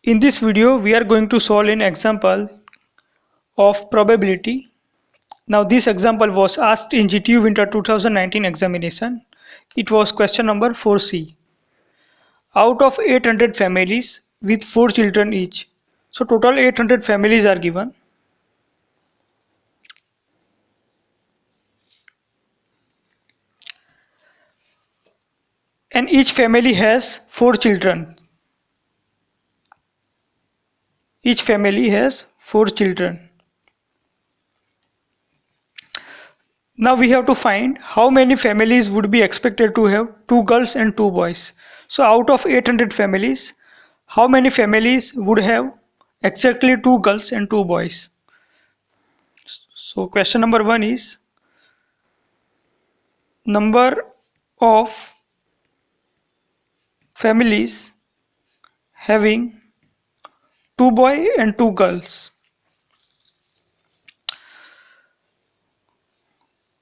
In this video, we are going to solve an example of probability. Now, this example was asked in GTU Winter 2019 examination. It was question number 4C. Out of 800 families with 4 children each. So, total 800 families are given. And each family has 4 children. Each family has 4 children. Now we have to find how many families would be expected to have 2 girls and 2 boys. So out of 800 families, how many families would have exactly 2 girls and 2 boys? So question number 1 is number of families having 2 boys and 2 girls.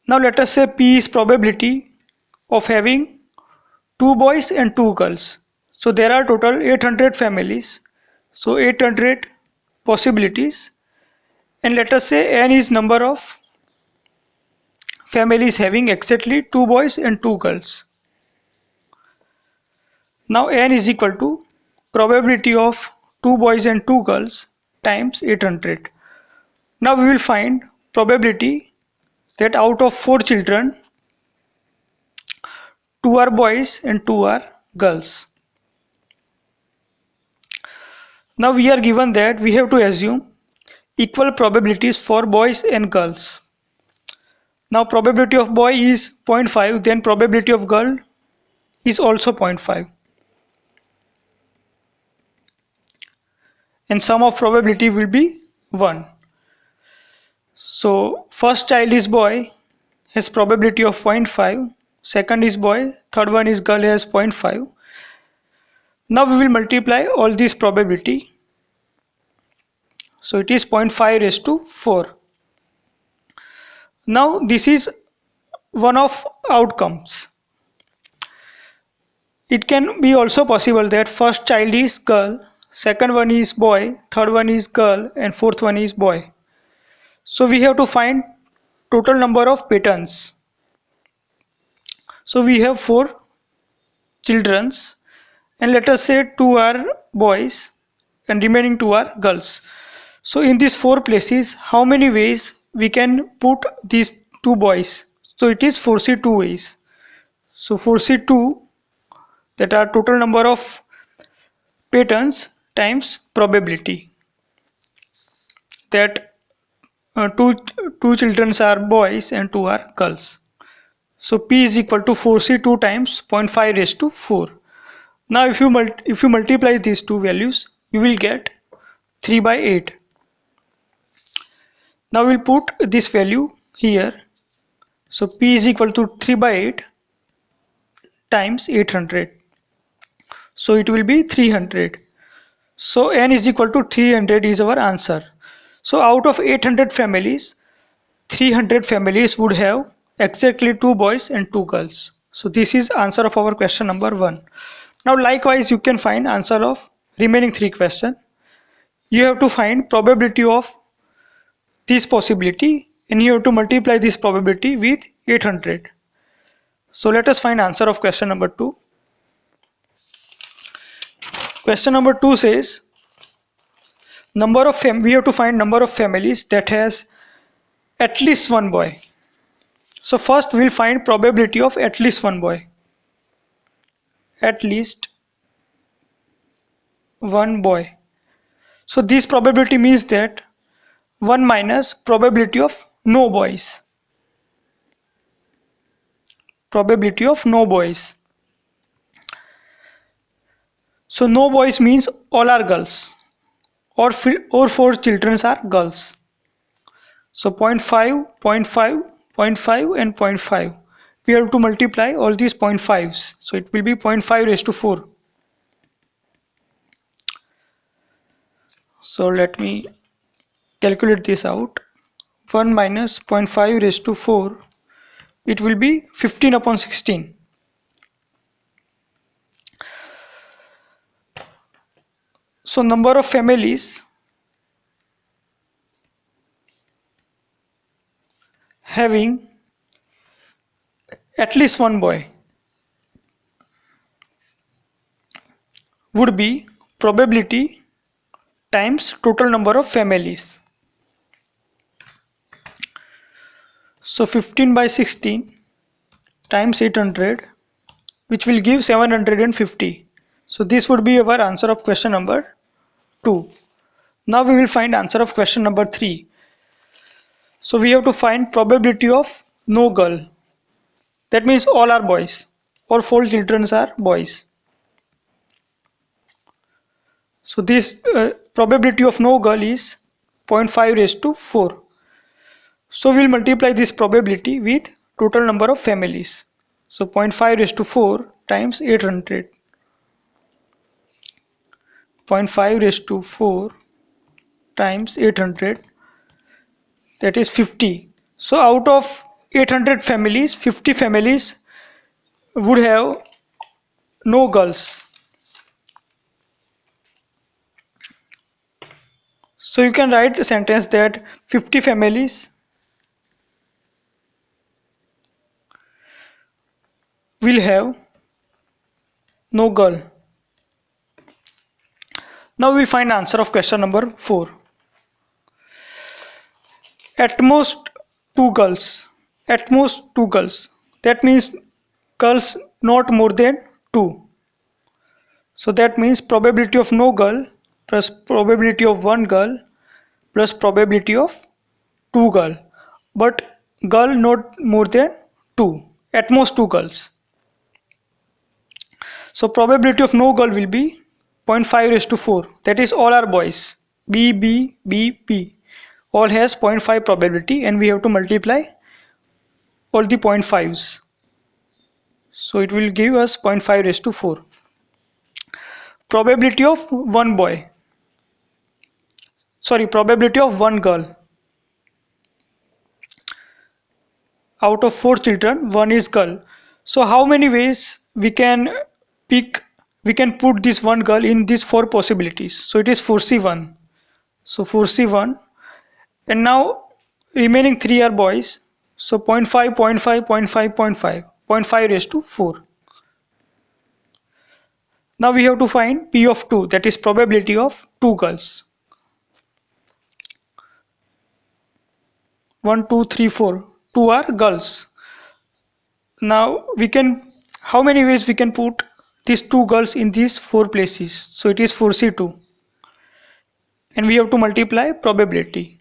Now let us say P is probability of having 2 boys and 2 girls. So there are total 800 families. So 800 possibilities, and let us say n is number of families having exactly 2 boys and 2 girls. Now n is equal to probability of 2 boys and 2 girls times 800. Now we will find probability that out of 4 children, 2 are boys and 2 are girls. Now we are given that we have to assume equal probabilities for boys and girls. Now probability of boy is 0.5, then probability of girl is also 0.5. And sum of probability will be 1. So first child is boy, has probability of 0.5, second is boy, third one is girl, has 0.5. Now we will multiply all this probability. So it is 0.5 raised to 4. Now this is one of outcomes. It can be also possible that first child is girl, second one is boy, third one is girl, and fourth one is boy. So we have to find total number of patterns. So we have 4 childrens, and let us say 2 are boys and remaining 2 are girls. So in these 4 places, how many ways we can put these 2 boys? So it is 4C2 ways. So 4C2, that are total number of patterns times probability that two children are boys and 2 are girls. So P is equal to 4C2 times 0.5 raised to 4. Now if you multiply these two values, you will get 3 by 8. Now we'll put this value here. So P is equal to 3 by 8 times 800. So it will be 300. So n is equal to 300 is our answer. So out of 800 families, 300 families would have exactly 2 boys and 2 girls. So this is answer of our question number 1. Now likewise you can find answer of remaining 3 questions. You have to find probability of this possibility and you have to multiply this probability with 800. So let us find answer of question number 2. Question number 2 says we have to find number of families that has at least one boy. So first we will find probability of at least one boy. At least one boy. So this probability means that 1 minus probability of no boys. Probability of no boys. So no boys means all are girls, or 4 children are girls. So 0.5, 0.5, 0.5 and 0.5. We have to multiply all these 0.5s. So it will be 0.5 raised to 4. So let me calculate this out. 1 minus 0.5 raised to 4. It will be 15 upon 16. So number of families having at least one boy would be probability times total number of families. So 15 by 16 times 800, which will give 750. So this would be our answer of question number 2. Now we will find answer of question number 3. So we have to find probability of no girl. That means all are boys. All 4 children are boys. So this probability of no girl is 0.5 raised to 4. So we'll multiply this probability with total number of families. So 0.5 raised to 4 times 800. 0.5 raised to 4 times 800, that is 50. So out of 800 families, 50 families would have no girls. So you can write a sentence that 50 families will have no girl. Now we find answer of question number 4. At most 2 girls. At most 2 girls. That means girls not more than 2. So that means probability of no girl plus probability of 1 girl plus probability of 2 girl. But girl not more than 2. At most 2 girls. So probability of no girl will be 0.5 raised to 4. That is all are boys. B, B, B, P. All has 0.5 probability and we have to multiply all the 0.5s. So it will give us 0.5 raised to 4. Probability of one boy. Sorry, probability of one girl. Out of 4 children, one is girl. So how many ways we can put this one girl in these 4 possibilities? So it is 4C1. So 4C1. And now remaining 3 are boys. So 0.5, 0.5, 0.5, 0.5. 0.5 raised to 4. Now we have to find P of 2, that is probability of 2 girls. 1, 2, 3, 4. 2 are girls. Now how many ways we can put these 2 girls in these 4 places? So it is 4C2. And we have to multiply probability.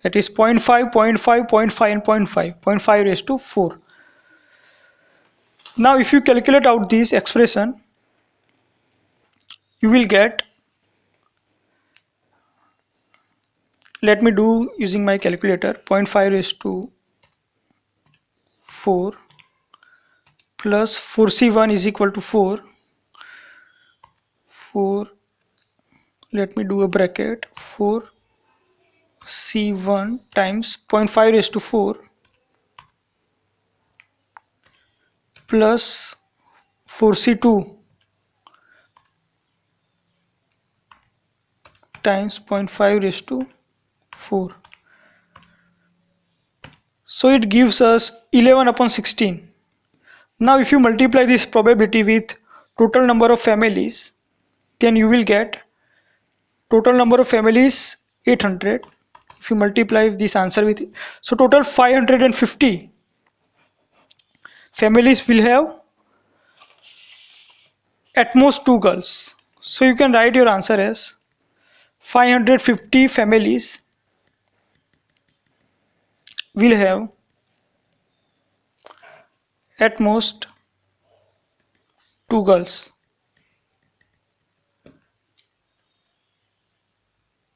That is 0.5, 0.5, 0.5 and 0.5. 0.5 raised to 4. Now if you calculate out this expression, you will get, let me do using my calculator, 0.5 raised to 4 plus 4C1 is equal to 4. Let me do a bracket, 4C1 times 0.5 raised to 4 plus 4C2 times 0.5 raised to 4. So it gives us 11 upon 16. Now if you multiply this probability with total number of families, then you will get total number of families 800. If you multiply this answer with, so total 550 families will have at most 2 girls. So you can write your answer as 550 families will have at most 2 girls.